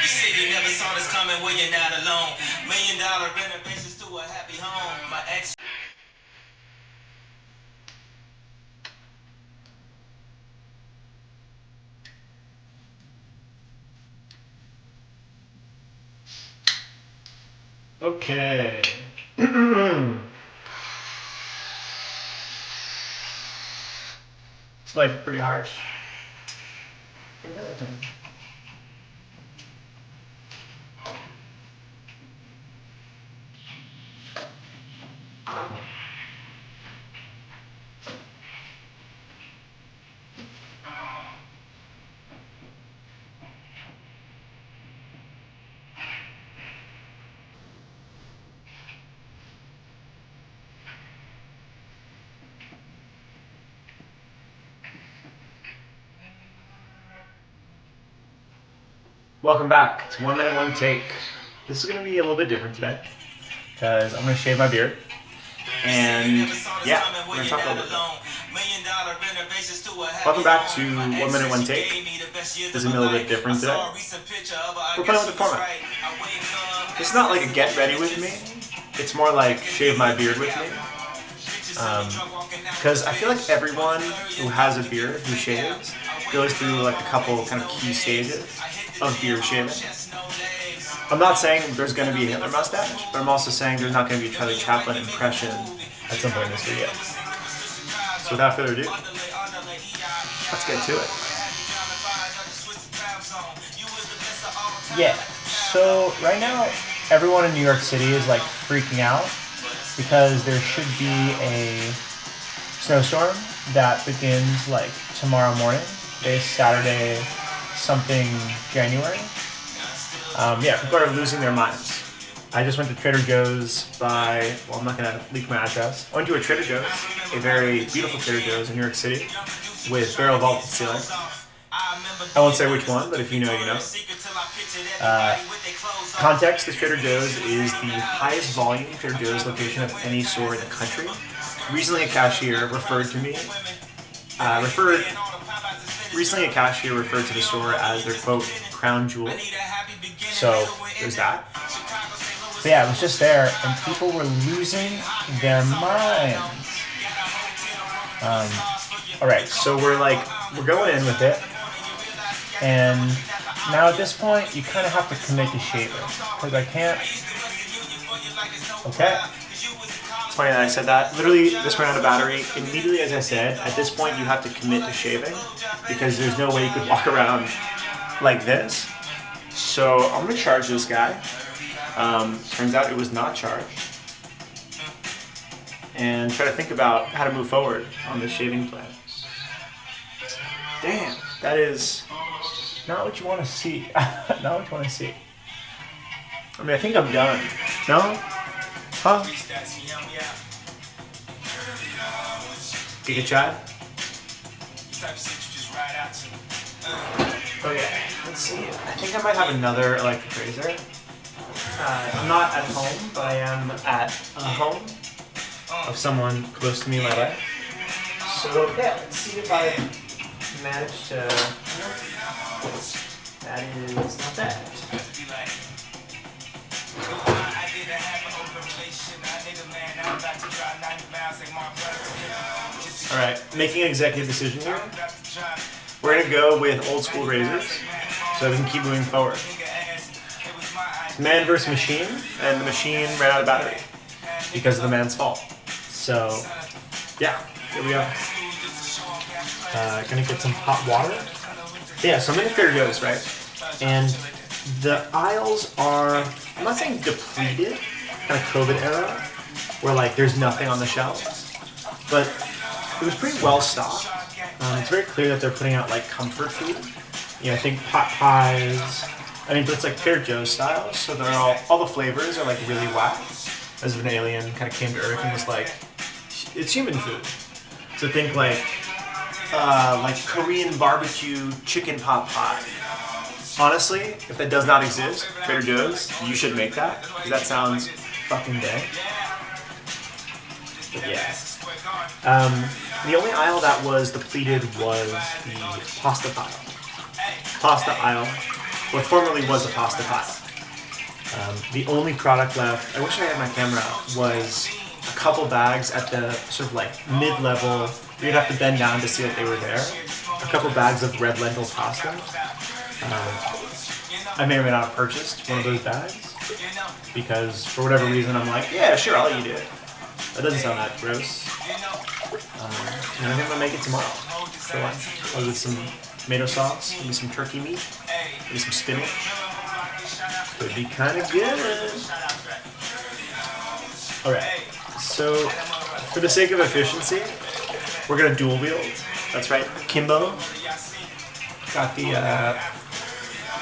You said you never saw this coming, well, you're not alone. $1 million renovations to a happy home. My ex. Okay. It's like pretty harsh. Welcome back to 1 Minute 1 Take. This is going to be a little bit different today because I'm going to shave my beard. And yeah, we're going to talk a little bit about it. Welcome back to 1 Minute 1 Take. This is going to be a little bit different today. We're playing with the format. It's not like a get ready with me. It's more like shave my beard with me. Because I feel like everyone who has a beard, who shaves, goes through like a couple kind of key stages of beard shaving. I'm not saying there's going to be a Hitler mustache, but I'm also saying there's not going to be a Charlie Chaplin impression at some point in this video. So without further ado, let's get to it. Yeah, so right now everyone in New York City is like freaking out because there should be a snowstorm that begins like tomorrow morning. Today's Saturday, something January. Yeah, people are losing their minds. I just went to Trader Joe's I'm not going to leak my address. I went to a Trader Joe's, a very beautiful Trader Joe's in New York City with barrel vaulted ceiling. I won't say which one, but if you know, you know. Context, this Trader Joe's is the highest volume Trader Joe's location of any store in the country. Recently a cashier referred to the store as their quote, crown jewel. So there's that. But yeah, it was just there and people were losing their minds. Alright, so we're going in with it. And now at this point, you kind of have to commit to shaving. Because I can't... Okay. It's funny that I said that. Literally, this ran out of battery. Immediately as I said, at this point you have to commit to shaving. Because there's no way you could walk around like this. So I'm going to charge this guy. Turns out it was not charged. And try to think about how to move forward on this shaving plan. Damn, that is not what you want to see. Not what you want to see. I mean, I think I'm done. No? Huh? Giga Chad? Okay, let's see. I think I might have another electric razor. I'm not at home, but I am at a home of someone close to me in my life. So yeah, let's see if I manage to... That is not bad. Alright, making an executive decision here. We're going to go with old school razors so we can keep moving forward. Man versus machine, and the machine ran out of battery because of the man's fault. So, yeah, here we go. Gonna get some hot water. Yeah, so I'm in Trader Joe's, right? And the aisles are, I'm not saying depleted, kind of COVID era, where like there's nothing on the shelves, but it was pretty well stocked. It's very clear that they're putting out like comfort food. You know, I think pot pies. I mean, but it's like Trader Joe's style, so they're all the flavors are like really whack. As if an alien kind of came to Earth and was like, it's human food. So think like Korean barbecue chicken pot pie. Honestly, if that does not exist, Trader Joe's, you should make that, because that sounds fucking gay. But yeah. The only aisle that was depleted was the pasta aisle. what formerly was a pasta pile. The only product left, I wish I had my camera out, was a couple bags at the sort of like mid-level. You'd have to bend down to see that they were there. A couple bags of red lentil pasta. I may or may not have purchased one of those bags because for whatever reason I'm like, yeah, sure, I'll eat it. That doesn't sound that gross. And I think I'm gonna make it tomorrow for lunch. I'll get some tomato sauce, maybe some turkey meat, maybe some spinach. Could be kind of good. Alright, so for the sake of efficiency, we're gonna dual wield. That's right, Kimbo. Got the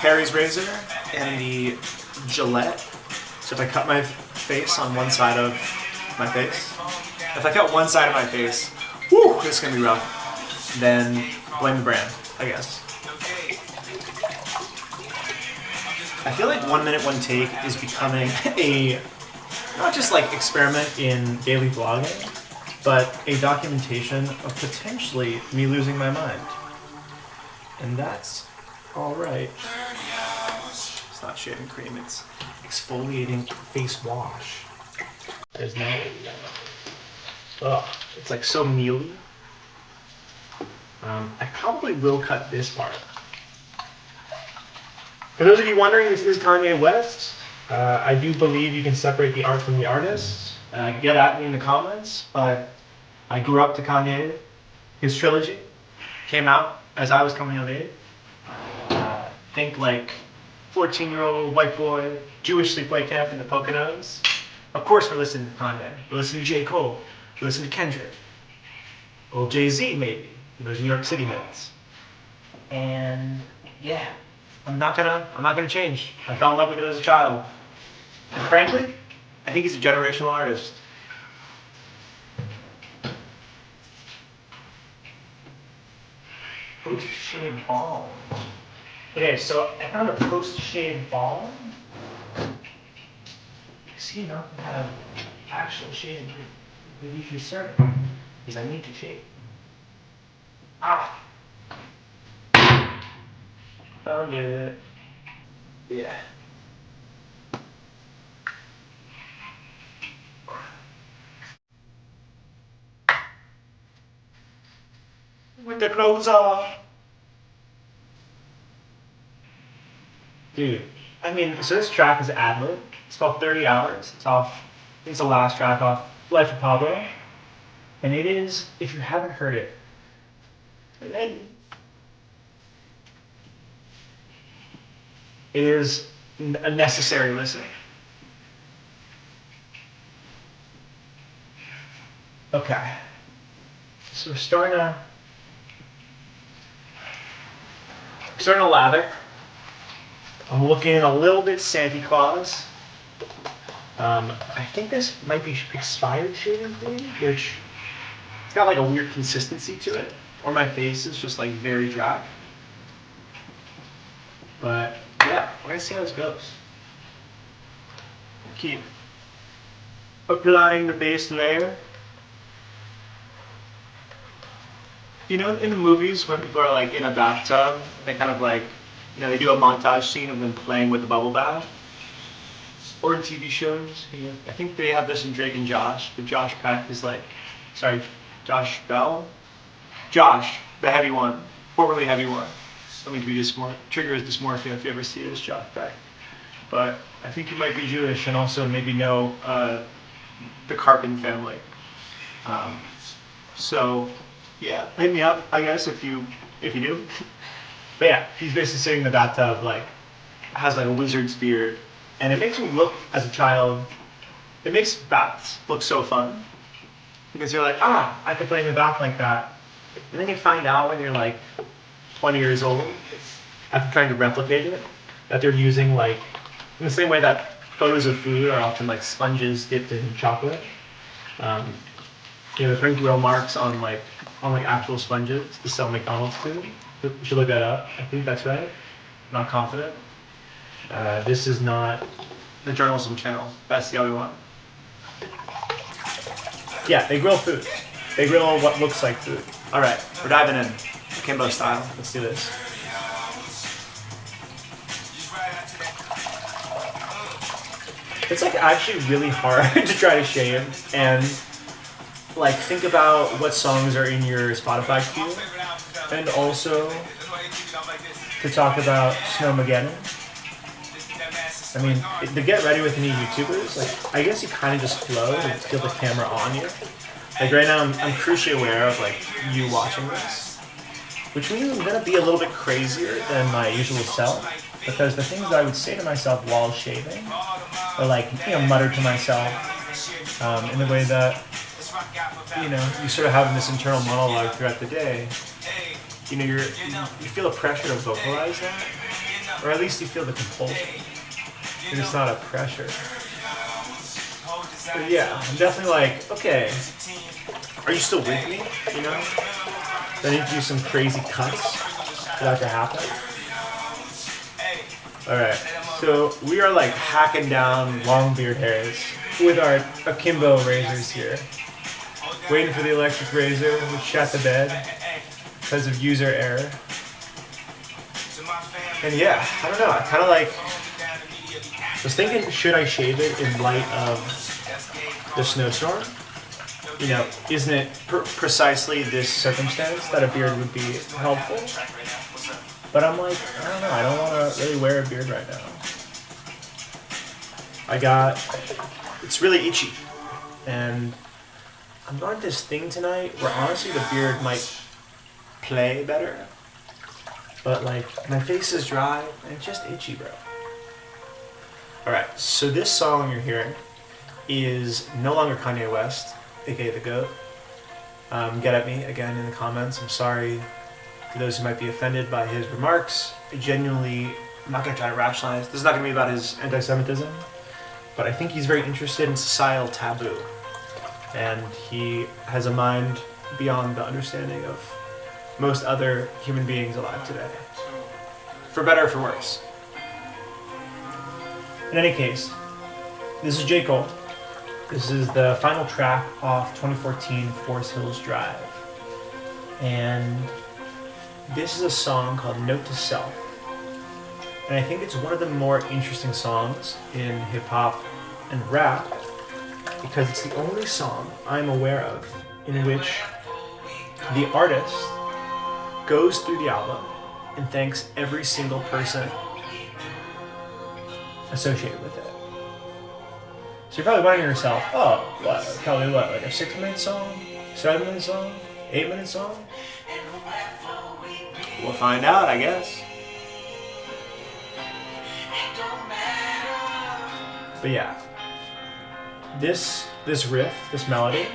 Harry's razor and the Gillette. So if I cut my face on one side of my face, if I cut one side of my face, whew, this is gonna be rough, then blame the brand, I guess. I feel like 1 minute, one take is becoming a, not just like experiment in daily vlogging, but a documentation of potentially me losing my mind. And that's alright. It's not shaving cream, it's exfoliating face wash. There's no, it's like so mealy. I probably will cut this part. For those of you wondering, this is Kanye West. I do believe you can separate the art from the artist. Get at me in the comments, but I grew up to Kanye. His trilogy came out as I was coming of age. Think like 14-year-old white boy, Jewish sleepaway camp in the Poconos. Of course we're listening to Kanye. We're listening to J. Cole. We're listening to Kendrick. Well, Jay-Z maybe. Those New York City hits. And yeah, I'm not gonna change. I fell in love with it as a child. And frankly, I think he's a generational artist. Post-shave balm. Okay, so I found a post-shave balm. See, not to have actual shaving cream. Maybe you should start it. Because I need to shave. Ah! Found it. Yeah. With the clothes off. Dude, I mean, so this track is ad-lib. It's called 30 Hours. It's off, I think it's the last track off Life of Pablo. And it is, if you haven't heard it, then it is a necessary listen. Okay. So we're starting to lather. I'm looking a little bit Santa Claus. I think this might be expired shaving cream, which it's got like a weird consistency to it. Or my face is just like very dry. But yeah, we're gonna see how this goes. Keep applying the base layer. You know, in the movies when people are like in a bathtub, they kind of like, you know, they do a montage scene of them playing with the bubble bath. Or in TV shows, you know, I think they have this in Drake and Josh, but Josh Peck is like, sorry, Josh Bell? Josh, the heavy one, formerly heavy one. Something to be triggers dysmorphia if you ever see this Josh Peck. But I think he might be Jewish and also maybe know the Carpin family. So yeah, hit me up, I guess, if you do. But yeah, he's basically sitting in the bathtub, like, has like a wizard's beard. And it makes me look, as a child, it makes baths look so fun. Because you're like, I could play in the bath like that. And then you find out when you're like 20 years old, after trying to replicate it, that they're using like, in the same way that photos of food are often like sponges dipped in chocolate. You know, they're putting real marks on like actual sponges to sell McDonald's food. You should look that up. I think that's right. I'm not confident. This is not the journalism channel. That's the other one. Yeah, they grill food. They grill what looks like food. All right, we're diving in, Kimbo style. Let's do this. It's like actually really hard to try to shave and like think about what songs are in your Spotify queue, and also to talk about Snowmageddon. I mean, to get ready with any YouTubers, like I guess you kind of just flow and feel the camera on you. Like right now, I'm crucially aware of like you watching this, which means I'm gonna be a little bit crazier than my usual self, because the things that I would say to myself while shaving are like, mutter to myself in the way that, you sort of have this internal monologue throughout the day. You feel a pressure to vocalize that, or at least you feel the compulsion. It's not a pressure. But yeah, I'm definitely like, okay, are you still with me? Do I need to do some crazy cuts for that to happen? Alright, so we are like hacking down long beard hairs with our Akimbo razors here. Waiting for the electric razor, which shot the bed because of user error. And yeah, I don't know, I kind of like, was thinking, should I shave it in light of the snowstorm? Isn't it precisely this circumstance that a beard would be helpful? But I'm like, I don't know, I don't want to really wear a beard right now. It's really itchy. And I'm going to this thing tonight where honestly the beard might play better. But like, my face is dry and it's just itchy, bro. Alright, so this song you're hearing is no longer Kanye West, aka The GOAT. Get at me again in the comments. I'm sorry to those who might be offended by his remarks. I'm not going to try to rationalize. This is not going to be about his anti-Semitism, but I think he's very interested in societal taboo. And he has a mind beyond the understanding of most other human beings alive today. For better or for worse. In any case, this is J. Cole. This is the final track off 2014 Forest Hills Drive. And this is a song called Note to Self. And I think it's one of the more interesting songs in hip-hop and rap because it's the only song I'm aware of in which the artist goes through the album and thanks every single person associated with it. So you're probably wondering to yourself, probably like a 6-minute song, 7-minute song, 8-minute song? We'll find out, I guess. But yeah, this riff, this melody,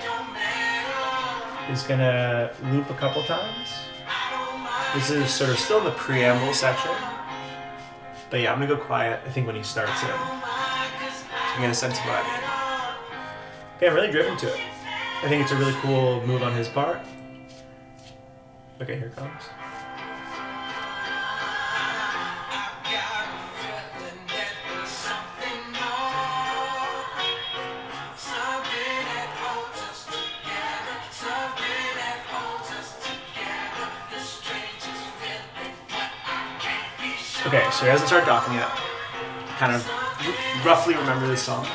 is gonna loop a couple times. This is sort of still in the preamble section. But yeah, I'm gonna go quiet, I think, when he starts it. So I'm gonna sense what I mean. Okay, I'm really driven to it. I think it's a really cool move on his part. Okay, here it comes. Okay, so he hasn't started talking yet. Kind of roughly remember this song.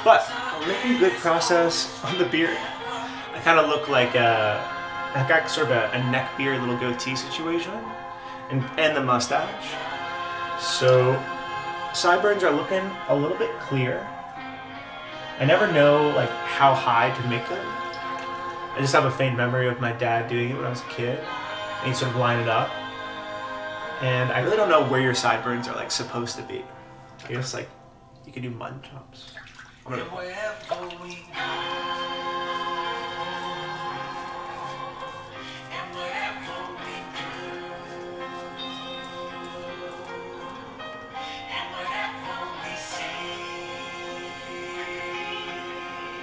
But I'm making good process on the beard. I kind of look like I got sort of a neck beard, little goatee situation. And the mustache. So sideburns are looking a little bit clear. I never know like how high to make them. I just have a faint memory of my dad doing it when I was a kid. And he'd sort of line it up. And I really don't know where your sideburns are like supposed to be. I guess like you could do mutton chops. I'm gonna...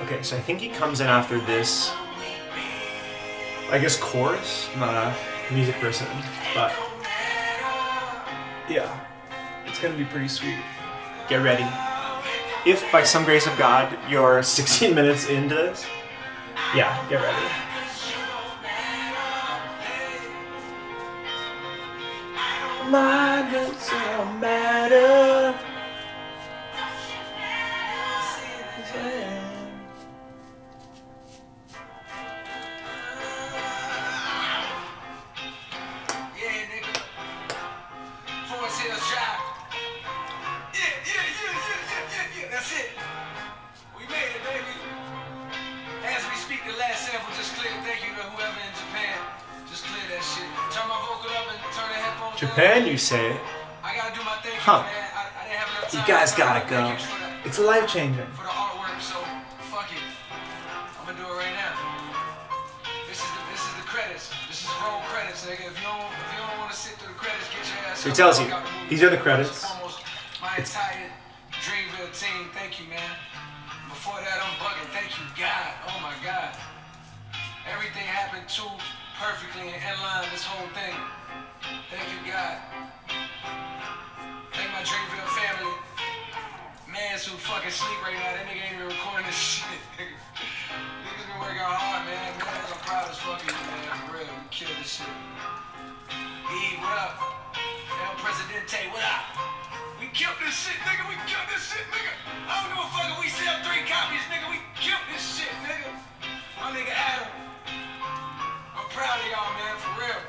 Okay, so I think he comes in after this, I guess, chorus. I'm not a music person, but yeah, it's gonna be pretty sweet. Get ready. If by some grace of God you're 16 minutes into this, yeah, get ready. My doesn't matter. whoever in Japan, just clear that shit. Turn my vocal up and turn the headphones Japan, you say? I gotta do my thing, Huh. man. I didn't have enough time. You guys gotta go. It's life changing. For the artwork, so fuck it. I'm gonna do it right now. This is the credits. This is roll credits, nigga. If you don't want to sit through the credits, get your ass. So he tells you, these are the credits. My entire Dreamville team, thank you, man. Before that, I'm bugging. Thank you, God. Oh my God. Everything happened too perfectly and in line. This whole thing. Thank you, God. Thank my Dreamville family. Mans who fucking sleep right now. That nigga ain't even recording this shit. Niggas been working hard, man. Man, I'm proud as fuck of you, man. For real, we killed this shit. E, what up? El Presidente, what up? We killed this shit, nigga. We killed this shit, nigga. I don't give a fuck if we sell 3 copies, nigga. We killed this shit, nigga. My nigga Adam. I'm proud of y'all, man. For real.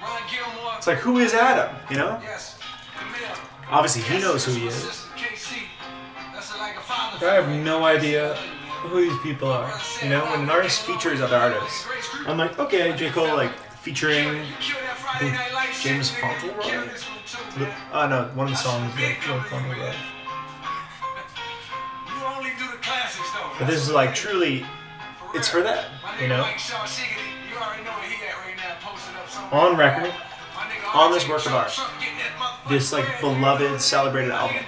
Ron Gilmore. It's like, who is Adam? You know? Yes. Camille. Obviously, he knows who he is. I have no idea who these people are. You know, when an artist features other artists, I'm like, okay, J. Cole, like, featuring James Fauntleroy? No, one of the songs that James Fauntleroy. But this is like, truly, it's for them, you know? On record, on this work of art, this, like, beloved, celebrated album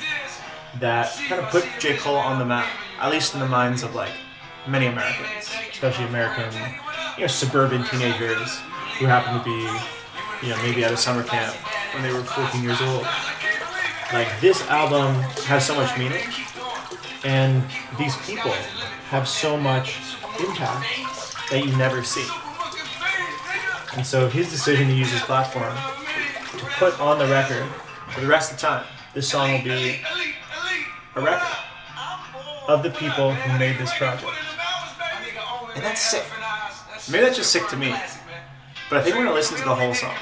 that kind of put J. Cole on the map, at least in the minds of, like, many Americans, especially American, suburban teenagers who happen to be, maybe at a summer camp when they were 14 years old. Like, this album has so much meaning, and these people have so much impact that you never see. And so his decision to use his platform to put on the record for the rest of the time, this song will be a record of the people who made this project. And that's sick. Maybe that's just sick to me, but I think we're going to listen to the whole song.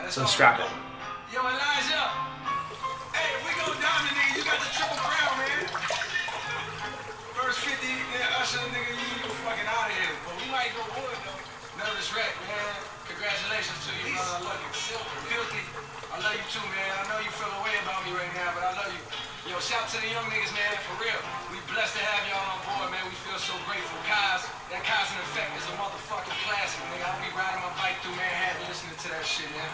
So strap in. Yo, Elijah! Hey, if we go diamond, nigga, you got the triple crown, man. First 50, Usher, nigga, you fucking out of here. But we might go wood, though. Nervous wreck, man. Congratulations to you, man. I love you. Filthy. I love you too, man. I know you feel a way about me right now, but I love you. Yo, shout out to the young niggas, man, for real. We blessed to have y'all on board, man. We feel so grateful. That Cause and Effect is a motherfucking classic, nigga. I'll be riding my bike through Manhattan listening to that shit, man.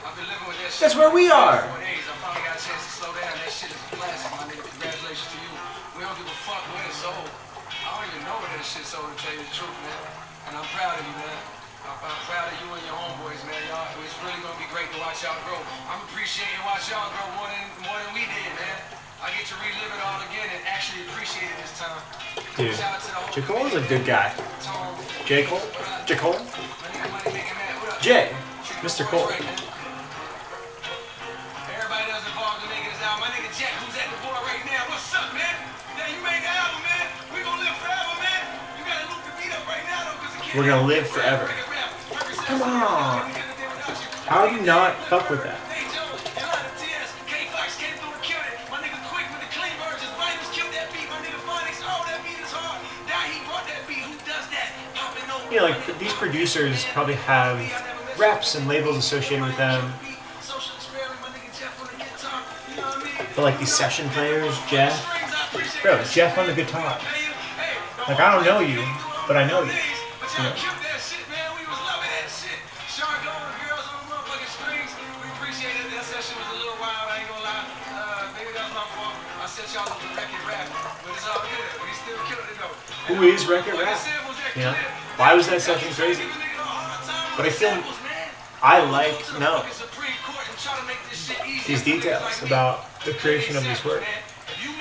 I've been living with that shit. That's where we are. 4 days. I finally got a chance to slow down. That shit is a classic, my nigga. Congratulations to you. We don't give a fuck when it's old. I don't even know when that shit's old, to tell you the truth, man. And I'm proud of you, man. I'm proud of you and your homeboys, man. Y'all, it's really gonna be great to watch y'all grow. I'm appreciating watch y'all grow more than we did, man. I get to relive it all again and actually appreciate it this time. Dude, J. Cole is a good guy. J. Cole? J. Cole? J. Mr. Cole. Everybody that's involved in making this album. My nigga Jack, who's at the board right now. What's up, man? Now you made the album, man. We gonna live forever, man. You gotta loop the beat up right now, though, because it can't. We're gonna live forever. Come on. How do you not fuck with that? Like, these producers probably have reps and labels associated with them. But like these session players, Jeff. Bro, Jeff on the guitar. Like, I don't know you, but I know you. You know? Who is Wreck-It Rap? You know? Why was that session crazy? But I like these details about the creation of this work.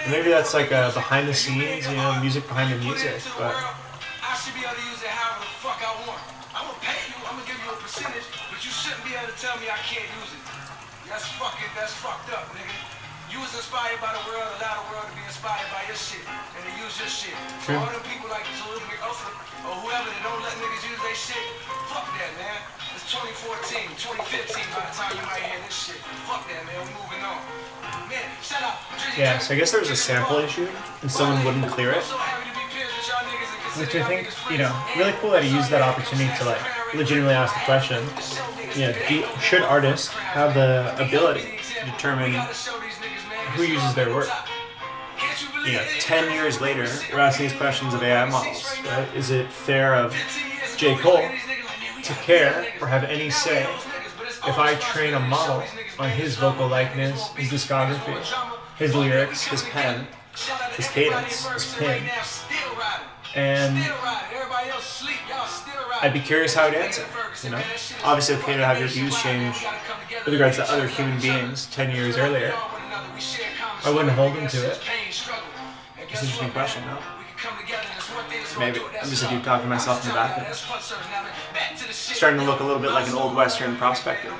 Maybe that's like a behind the scenes, music behind the music, but I should be able to use it however the fuck I want. I'm gonna pay you, I'm gonna give you a percentage, but you shouldn't be able to tell me I can't use it. That's fucked up, nigga. You was inspired by the world, allow the world to be inspired by your shit, and to use your shit. So all them people like Talib McUffer or whoever that don't let niggas use their shit, fuck that, man. It's 2014, 2015 by the time you might hear this shit. Fuck that, man. We moving on. Man, shut up. Yeah, so I guess there was a sample issue and someone wouldn't clear it. which I think, really cool that he used that opportunity to like legitimately ask the question. Should artists have the ability to determine who uses their work? 10 years later, we're asking these questions of AI models, right? Is it fair of J. Cole to care or have any say if I train a model on his vocal likeness, his discography, his lyrics, his pen, his cadence, his pin? And I'd be curious how I'd answer. Obviously, okay to have your views change with regards to other human beings 10 years earlier. I wouldn't hold them to it. It's an interesting question, no? Maybe. I'm just a dude talking to myself in the back. Starting to look a little bit like an old Western prospector.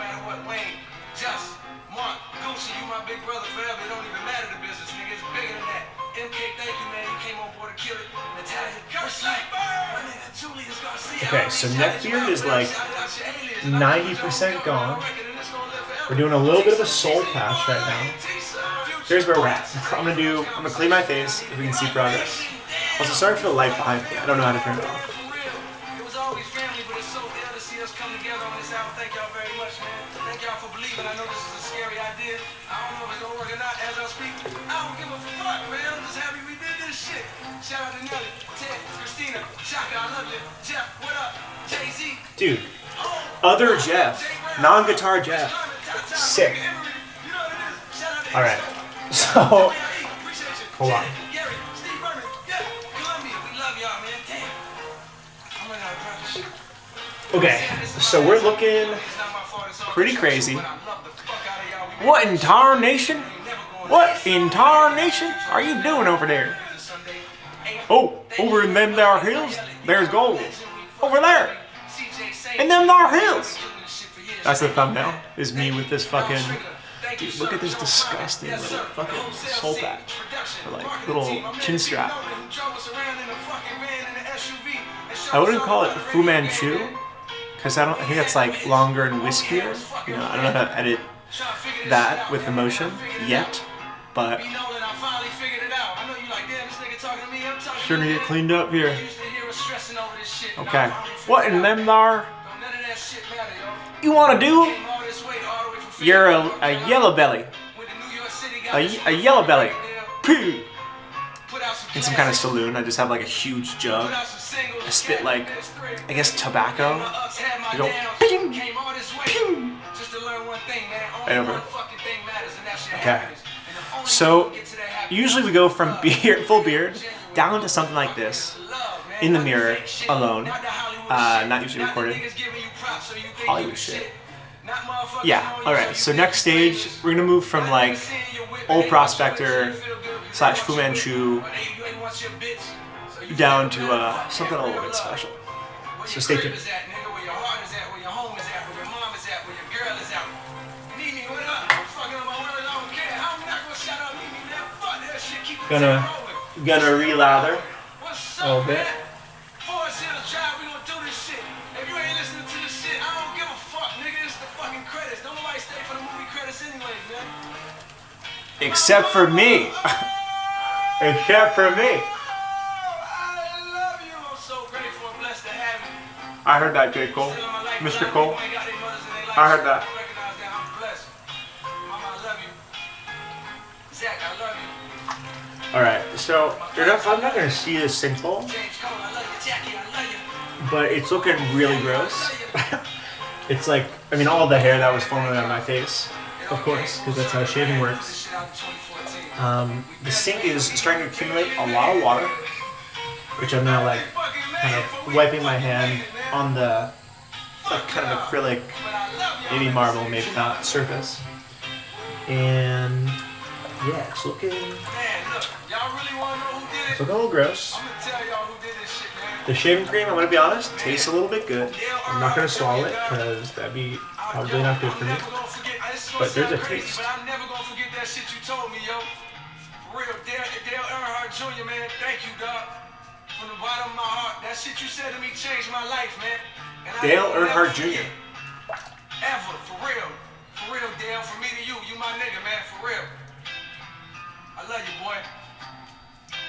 Okay, so neckbeard is like 90% gone. We're doing a little bit of a soul patch right now. Here's where we're at. I'm gonna clean my face if we can see progress. Also, sorry for the light behind me. I don't know how to turn it off. It was always family, but it's so ill to see us come together on this album. Thank y'all very much, man. Thank y'all for believing. I know this is a scary idea. I don't know if it's gonna work or not as I speak. I don't give a fuck, man. I'm just happy we did this shit. Shout out to Nelly, Ted, Christina, Shaka, I love you. Jeff, what up? Jay-Z. Dude, other Jeff, non-guitar Jeff. Sick. Alright, so, hold on. Okay, so we're looking pretty crazy. What in tarnation? What in tarnation are you doing over there? Oh, over in them there hills, there's gold. Over there, in them there hills. That's the thumbnail, is me with this fucking... Dude, look at this disgusting little fucking soul patch. Or like, little chin strap. I wouldn't call it Fu Manchu. Because I think that's like longer and wispier. I don't know how to edit that with the motion yet, but sure to get cleaned up here. Okay, what in them there? You want to do? You're a yellow belly. A yellow belly. Poo. In some kind of saloon, I just have like a huge jug. I spit like, I guess, tobacco. I go, ping, ping. Right over. Okay. So, usually we go from full beard down to something like this in the mirror, alone. Not usually recorded. Hollywood shit. Yeah, alright, so next stage, we're gonna move from like old prospector / Fu Manchu down to something a little bit special. So stay tuned. Gonna relather a little bit. Except for me. Except for me. I heard that, J. Cole. Mr. Cole. I heard that. Alright, so I'm not going to see this simple, but it's looking really gross. It's like, I mean, all the hair that was formerly on my face, of course, because that's how shaving works. The sink is starting to accumulate a lot of water, which I'm now like kind of wiping my hand on the like kind of acrylic, maybe marble, maybe not, surface. And yeah, it's looking a little gross. The shaving cream, I'm going to be honest, tastes a little bit good. I'm not going to swallow it because that'd be probably not good for me. But there's a taste. I'm never going to forget that shit you told me, yo. For real, Dale Earnhardt Jr., man, thank you, dog. From the bottom of my heart, that shit you said to me changed my life, man. Dale Earnhardt Jr. Ever, for real. For real, Dale, from me to you, you my nigga, man, for real. I love you, boy.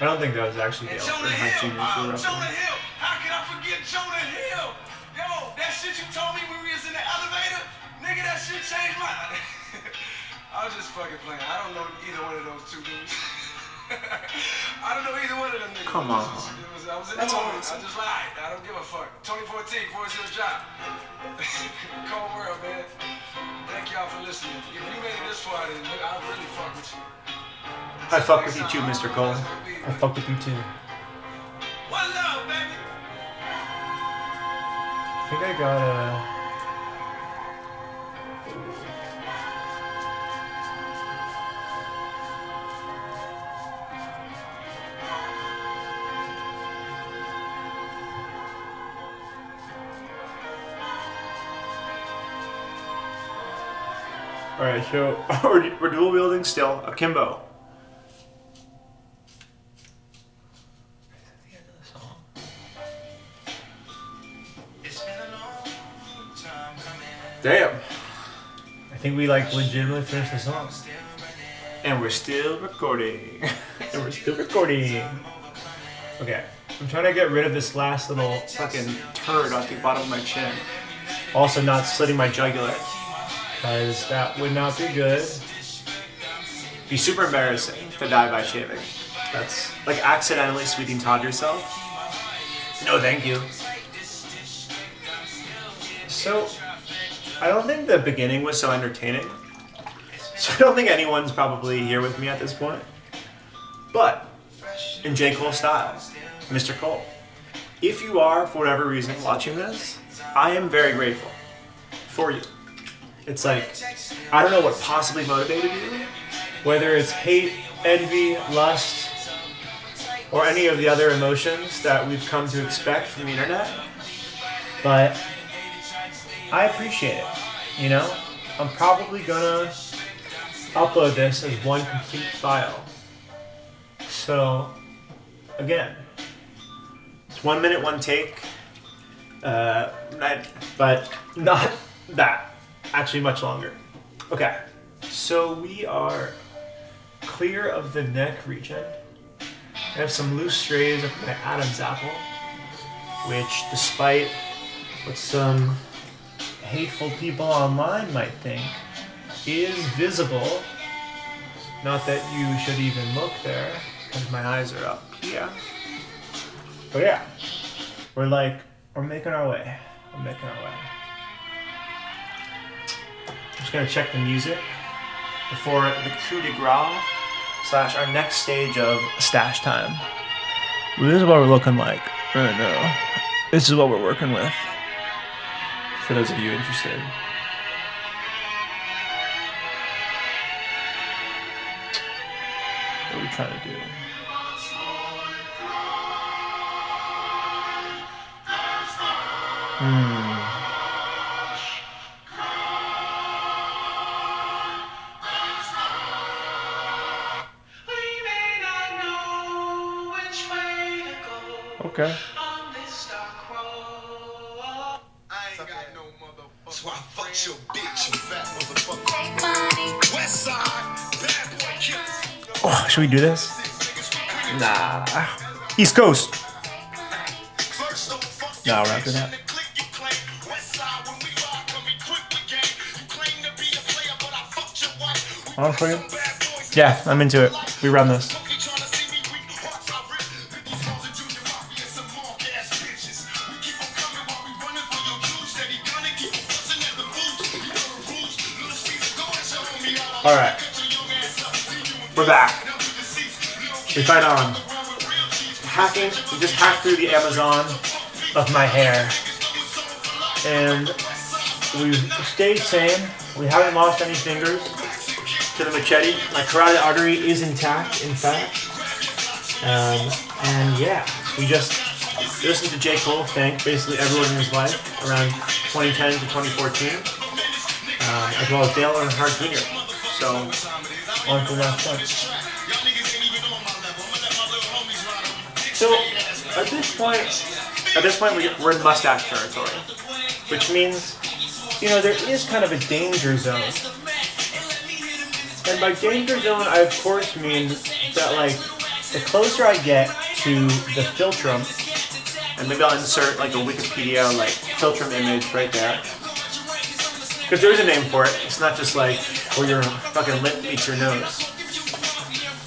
I don't think that was actually And Dale Jonah Earnhardt Hill. Jr. for reference. Jonah Hill. How can I forget Jonah Hill? Yo, that shit you told me when we was in the elevator, nigga, that shit changed my life. I was just fucking playing. I don't know either one of those two dudes. I don't know either one of them niggas. Come on. I was in That's the moment. awesome. I just lied. I don't give a fuck. 2014, Forest Hill Drop. Cold world, man. Thank y'all for listening. If you made it this far, then I really fuck with you. I fuck with you too, Mr. Cole. I fuck with you too. One love, baby. I think I got a. Alright, so we're dual wielding still. Akimbo. Damn. I think we like legitimately finished the song. And we're still recording. And we're still recording. Okay. I'm trying to get rid of this last little. Fucking turd off the bottom of my chin. Also, not slitting my jugular. Because that would not be good. Be super embarrassing to die by shaving. That's. Like accidentally sweeting Todd yourself. No, thank you. So. I don't think the beginning was so entertaining. So I don't think anyone's probably here with me at this point. But, in J. Cole style, Mr. Cole, if you are, for whatever reason, watching this, I am very grateful for you. It's like, I don't know what possibly motivated you. Whether it's hate, envy, lust, or any of the other emotions that we've come to expect from the internet. But I appreciate it, you know? I'm probably gonna upload this as one complete file. So, again, It's 1 minute, one take. but not that. Actually, much longer. Okay, so we are clear of the neck region. I have some loose strays of my Adam's apple, which, despite what some hateful people online might think, is visible. Not that you should even look there, because my eyes are up here. But yeah, we're making our way. We're making our way. I'm just gonna check the music Before the coup de grace / our next stage of stash time. This is what we're looking like right now. This is what we're working with. For those of you interested. What are we trying to do? Okay. That's why I fucked your bitch, you fat motherfucker. West side, bad boy killers. Oh, should we do this? Nah. East Coast. No, we're after that. On for you? Yeah, I'm into it. We run this. Alright. We're back. We fight on. Hacking, we just hacked through the Amazon of my hair. And we've stayed sane. We haven't lost any fingers to the machete. My carotid artery is intact, in fact. And yeah, we just listened to J. Cole thank basically everyone in his life around 2010 to 2014, as well as Dale Earnhardt Jr. So, on to the next one. So, at this point, we're in mustache territory, which means, you know, there is kind of a danger zone. And by danger zone, I of course mean that, like, the closer I get to the Filtrum, and maybe I'll insert like a Wikipedia like Filtrum image right there. Because there's a name for it. It's not just like where your fucking lip meets your nose.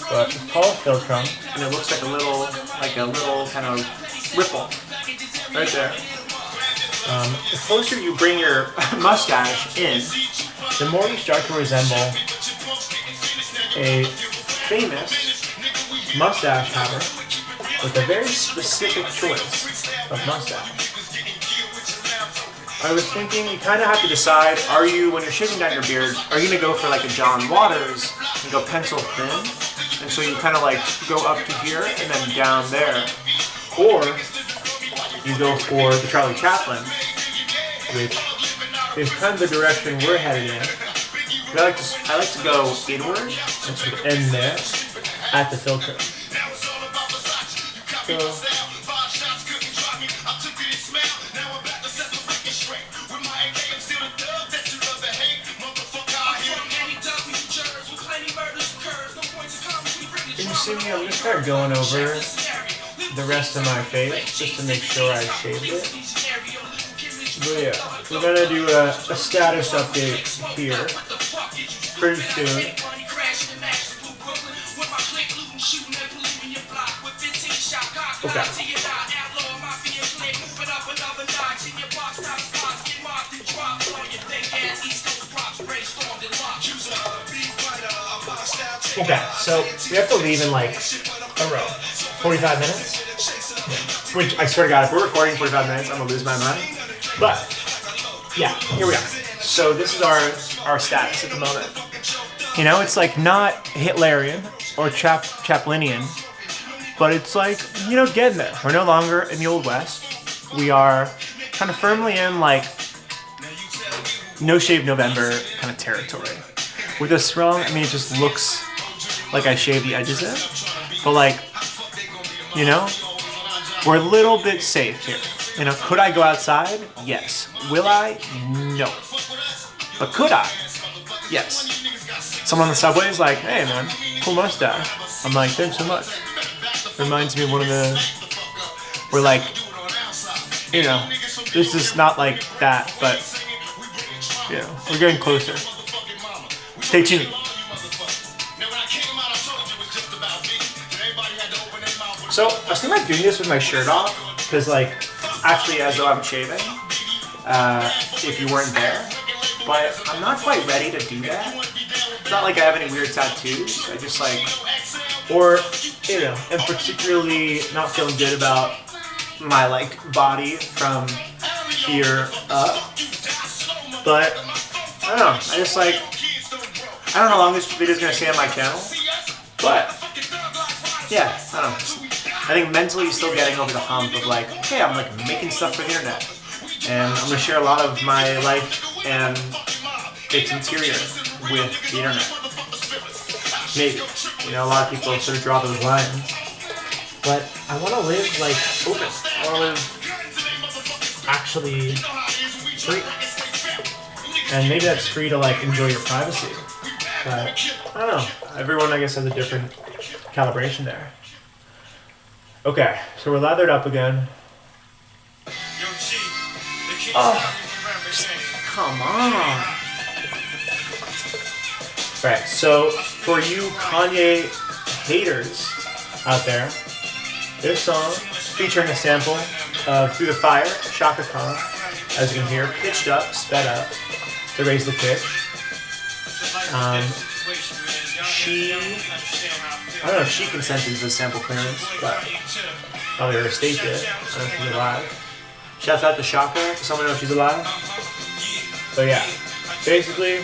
But it's called Filtrum, and it looks like a little kind of ripple right there. The closer you bring your mustache in, the more you start to resemble a famous mustache haver with a very specific choice of mustache. I was thinking you kind of have to decide, are you, when you're shaving down your beard, are you going to go for like a John Waters and go pencil thin? And so you kind of like go up to here and then down there. Or you go for the Charlie Chaplin, which is kind of the direction we're headed in. I like to go inward and sort of end there at the filter. So, you see me, I'm just kind of going over the rest of my face just to make sure I shaved it. But yeah, we're gonna do a status update here pretty soon. Okay. Okay, so we have to leave in like a row. 45 minutes? Which, I swear to God, if we're recording 45 minutes, I'm gonna lose my mind. But, yeah, here we are. So this is our status at the moment. You know, it's like not Hitlerian or Chaplinian, but it's like, you know, getting there. We're no longer in the Old West. We are kind of firmly in like No Shave November kind of territory. With this strong, I mean, it just looks like I shaved the edges in, but like, you know, we're a little bit safe here. You know, could I go outside? Yes. Will I? No. But could I? Yes. Someone on the subway is like, hey man, cool mustache. I'm like, thanks so much. Reminds me of one of the, we're like, you know, this is not like that, but, you know, we're getting closer. Stay tuned. So, I was thinking about doing this with my shirt off, because like, actually as though I'm shaving, if you weren't there, but I'm not quite ready to do that. It's not like I have any weird tattoos, I just like, or, you know, and particularly not feeling good about my like body from here up, but I don't know, I just like, I don't know how long this video is going to stay on my channel, but yeah, I don't know. I think mentally still getting over the hump of like, okay, I'm like making stuff for the internet. And I'm going to share a lot of my life and its interior with the internet. Maybe. You know, a lot of people sort of draw those lines. But I want to live like open. I want to live actually free. And maybe that's free to like enjoy your privacy. But I don't know. Everyone, I guess, has a different calibration there. Okay, so we're lathered up again. Oh, come on. Right, so for you Kanye haters out there, this song featuring a sample of Through the Fire, Chaka Khan, as you can hear, pitched up, sped up to raise the pitch. I don't know if she consented to the sample clearance, but probably her estate did. I don't know if she's alive. Shouts out to Shaka, does someone know if she's alive? But yeah, basically,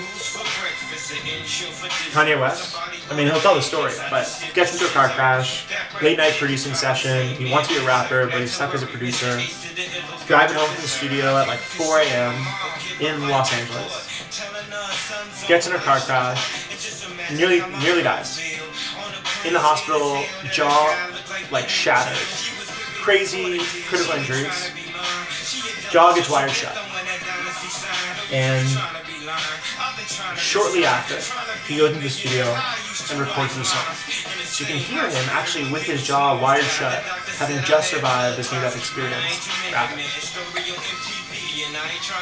Kanye West, I mean, he'll tell the story, but gets into a car crash, late night producing session, he wants to be a rapper, but he's stuck as a producer, driving home from the studio at like 4 a.m. in Los Angeles, gets in a car crash, nearly dies. In the hospital, jaw like shattered, crazy critical injuries, jaw gets wired shut, and shortly after, he goes into the studio and records the song. So you can hear him actually with his jaw wired shut, having just survived this near-death experience rapping.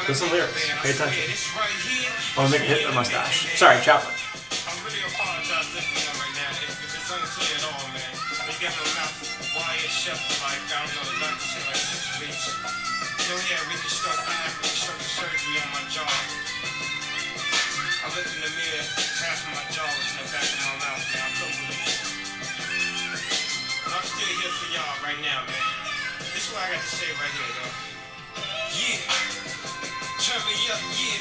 Listen to the lyrics. Pay attention. I want to make a hit with a mustache. Sorry, Chaplin. I'm really apologizing right now if it's unclear at all, man. We got no mouth wired shut for like, I don't know, the doctor said like 6 weeks. So yeah, reconstructive surgery on my jaw. I looked in the mirror, half of my jaw was in the back of my mouth, man. I couldn't believe it. But I'm still here for y'all right now, man. This is what I got to say right here, though. Yeah. Turn me up, yeah.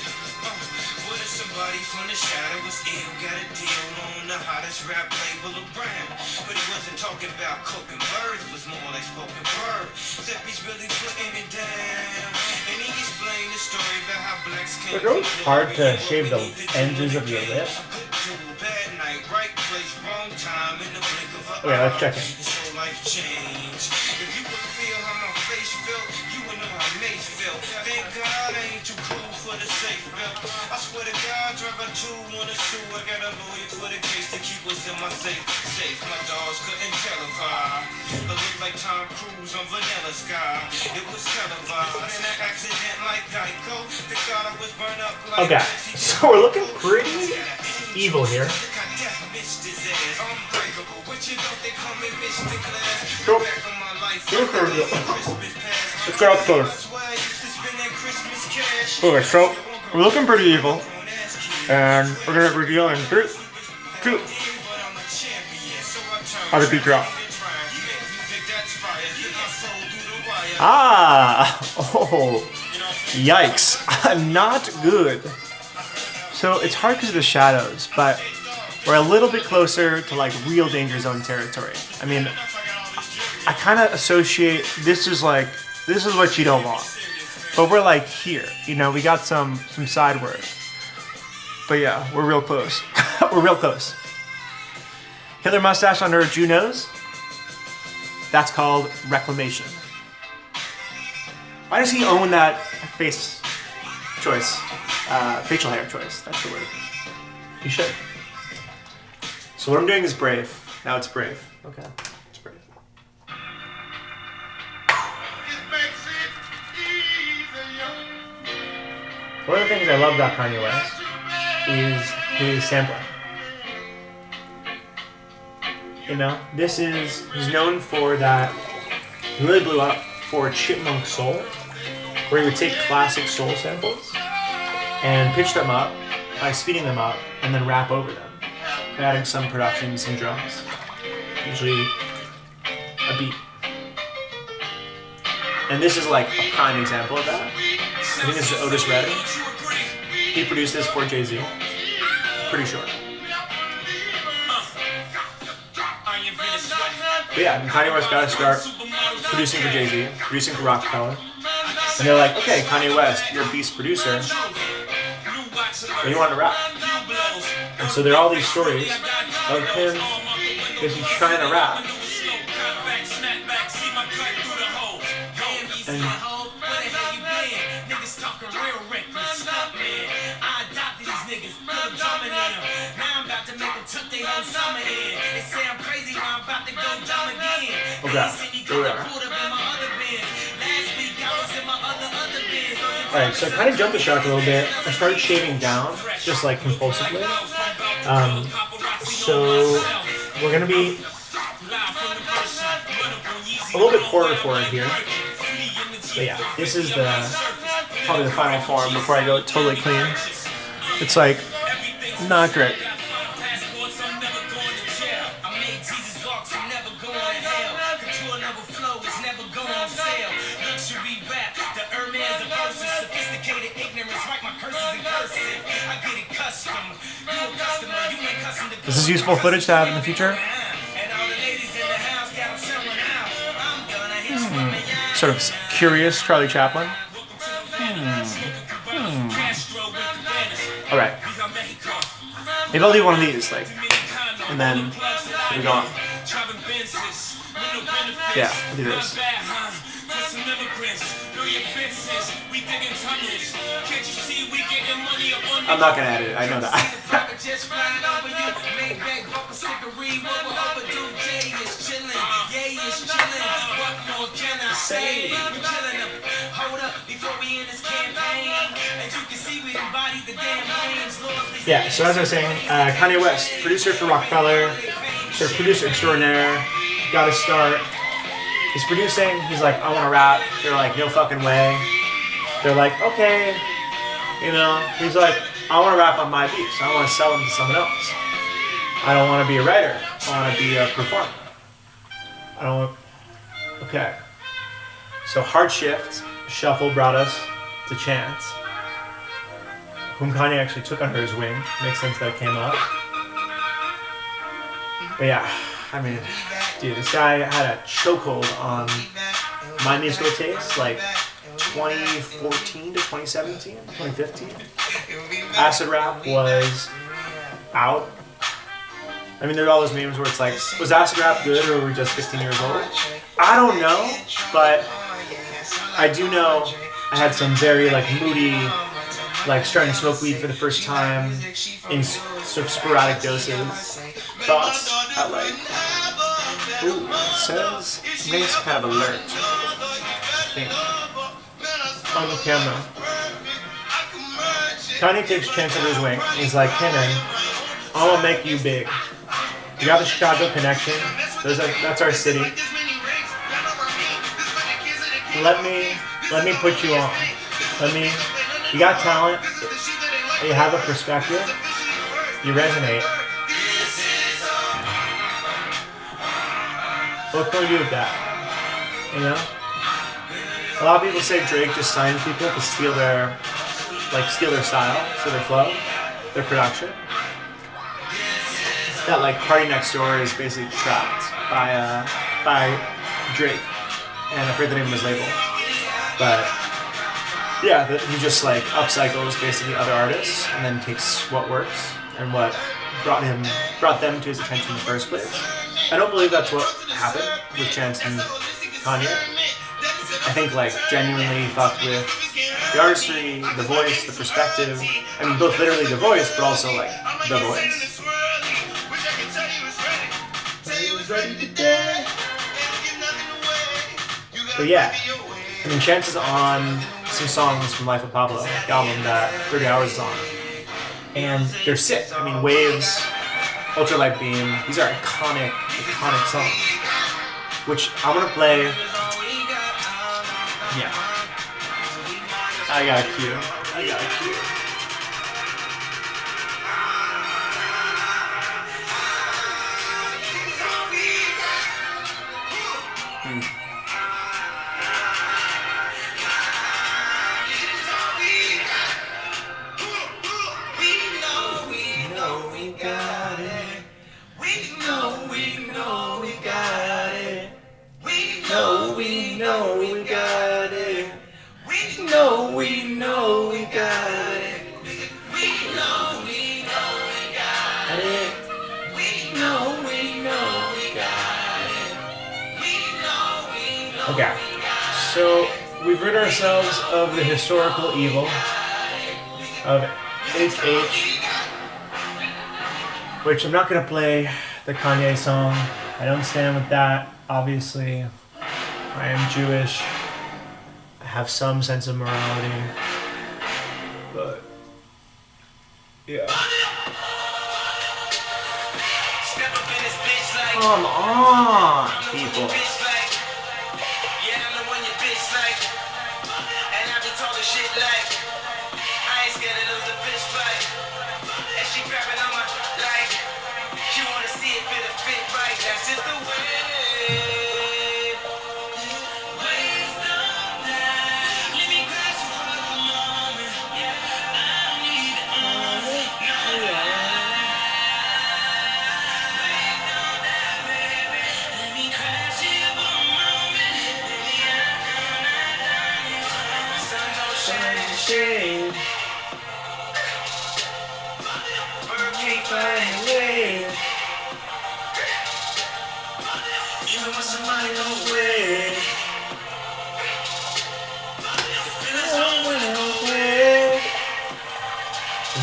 What if somebody from the shadow was ill? Got a deal on the hottest rap label around. But he wasn't talking about cooking birds, it was more like spoken word. Except he's really putting it down. And he explained the story about how blacks came. It's always hard to shave the edges of your lip. Okay, let's check in. So life changed. If you could feel how my face felt, you would know how Mace felt. Thank God I ain't too cool for the safe belt. I swear to God, drive a 2 on a shoe. I got a lawyer for the case to keep us in my safe. My dogs couldn't televise. It looked like Tom Cruise on Vanilla Sky. It was televised. In an accident like Geico. Thank God I was burned up like. Okay, so we're looking pretty evil here. Cool. Let's go out close. Okay, so we're looking pretty evil, and we're gonna reveal in 3, 2. How to beat you up. Ah! Oh! Yikes! Not good. So it's hard because of the shadows, but we're a little bit closer to like real danger zone territory. I mean, I kind of associate this is what you don't want. But we're like here, you know, we got some side work. But yeah, we're real close. We're real close. Hitler mustache under a Jew nose. That's called reclamation. Why does he own that face choice? Facial hair choice. That's the word. He should. So what I'm doing is brave. Now it's brave. Okay. It's brave. One of the things I love about Kanye West is his sampling. You know, he's known for that. He really blew up for Chipmunk Soul, where he would take classic soul samples and pitch them up by speeding them up and then rap over them, adding some production, some drums, usually a beat. And this is like a prime example of that. I think this is Otis Redding. He produced this for Jay-Z. Pretty sure. But yeah, Kanye West got to start producing for Jay-Z, producing for Rockefeller. And they're like, okay, Kanye West, you're a beast producer. But you want to rap. And so there are all these stories of him basically trying to rap. And okay, here we are. Alright, so I kind of jumped the shark a little bit. I started shaving down, just like compulsively. So we're going to be a little bit poorer for it here. But yeah, this is probably the final form before I go totally clean. It's like, not great. This is useful footage to have in the future. Sort of curious Charlie Chaplin. Alright. Maybe I'll do one of these, like, and then we go on. Yeah, I'll do this. I'm not gonna edit it, I know that. say. We're killing them. Hold up before we in this campaign. As you can see, we embody the damn names. Lord, please. Yeah, so as I was saying, Kanye West, producer for Rockefeller, sort of producer extraordinaire, got to start. He's producing, he's like, I want to rap. They're like, no fucking way. They're like, okay. You know, he's like, I want to rap on my beats. I want to sell them to someone else. I don't want to be a writer. I want to be a performer. I don't want... Okay. So Hard Shift, Shuffle brought us to Chance, whom Kanye actually took under his wing. Makes sense that came up. But yeah, I mean, dude, this guy had a chokehold on my musical taste, like 2014 to 2017, 2015. Acid rap was out. I mean, there's all those memes where it's like, was acid rap good or were we just 15 years old? I don't know, but I do know I had some very like moody, like starting to smoke weed for the first time in sort of sporadic doses. Thoughts at like, ooh, it says, makes some kind of alert, I think, on the camera. Kanye takes Chance under his wing. He's like, hey man, I want to make you big. You got the Chicago connection. That's our city. Let me put you on. You got talent. You have a perspective. You resonate. What can we do with that? You know? A lot of people say Drake just signs people to steal their style, steal their flow, their production. That like Party Next Door is basically trapped by Drake, and I forget the name of his label. But yeah, he just like upcycles basically other artists and then takes what works and what brought them to his attention in the first place. I don't believe that's what happened with Chance and Kanye. I think like genuinely fucked with the artistry, the voice, the perspective. I mean, both literally the voice, but also like the voice. But yeah, I mean, Chance is on some songs from Life of Pablo, the album that 30 Hours is on, and they're sick. I mean, Waves, Ultralight Beam, these are iconic songs, which I'm gonna play. Yeah, I got a cue. Okay, so we've rid ourselves of the historical evil of HH, which I'm not going to play the Kanye song. I don't stand with that, obviously. I am Jewish. I have some sense of morality. But, yeah. Come on, people.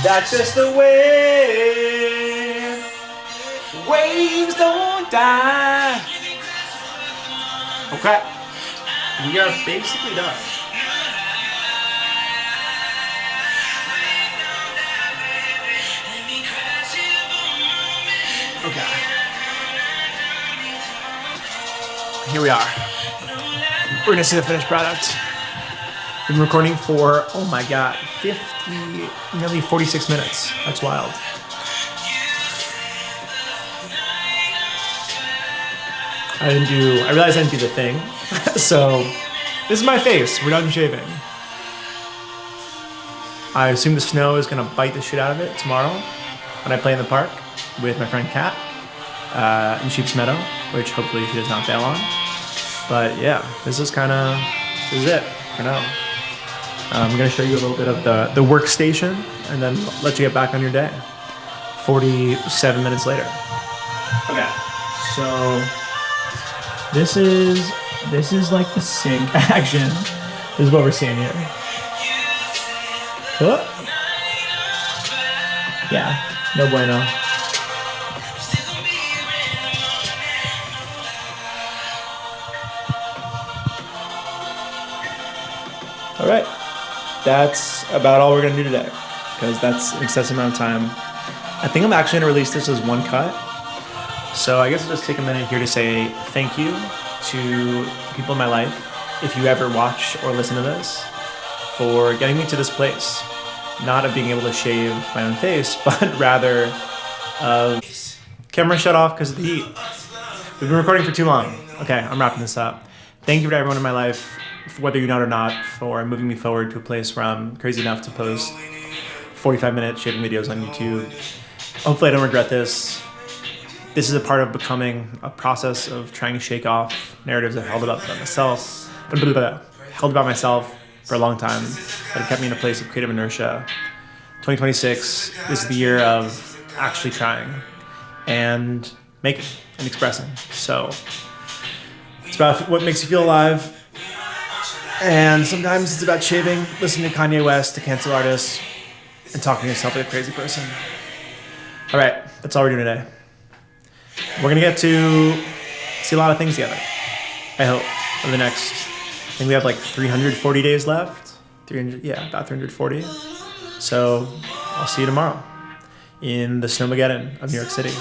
That's just the way. Waves don't die. Okay. we are basically done. Okay. Here we are. We're gonna see the finished product. Been recording for, oh my god, nearly 46 minutes. That's wild. I realized I didn't do the thing. So, this is my face. We're done shaving. I assume the snow is gonna bite the shit out of it tomorrow when I play in the park with my friend Kat in Sheep's Meadow, which hopefully she does not bail on. But yeah, this is it for now. I'm gonna show you a little bit of the workstation and then let you get back on your day. 47 minutes later. Okay, so this is like the sink action. This is what we're seeing here. Oh. Yeah, no bueno. All right, that's about all we're gonna do today, because that's an excessive amount of time. I think I'm actually gonna release this as one cut. So I guess I'll just take a minute here to say thank you to people in my life, if you ever watch or listen to this, for getting me to this place. Not of being able to shave my own face, but rather of camera shut off because of the heat. We've been recording for too long. Okay, I'm wrapping this up. Thank you to everyone in my life, whether you know it or not, for moving me forward to a place where I'm crazy enough to post 45-minute shaving videos on YouTube. Hopefully I don't regret this. This is a part of becoming a process of trying to shake off narratives I've held about myself for a long time that have kept me in a place of creative inertia. 2026 is the year of actually trying and making and expressing. So it's about what makes you feel alive. And sometimes it's about shaving, listening to Kanye West, to cancel artists, and talking to yourself like a crazy person. All right, that's all we're doing today. We're gonna get to see a lot of things together, I hope, over the next, I think we have like 340 days left. About 340. So I'll see you tomorrow in the Snowmageddon of New York City.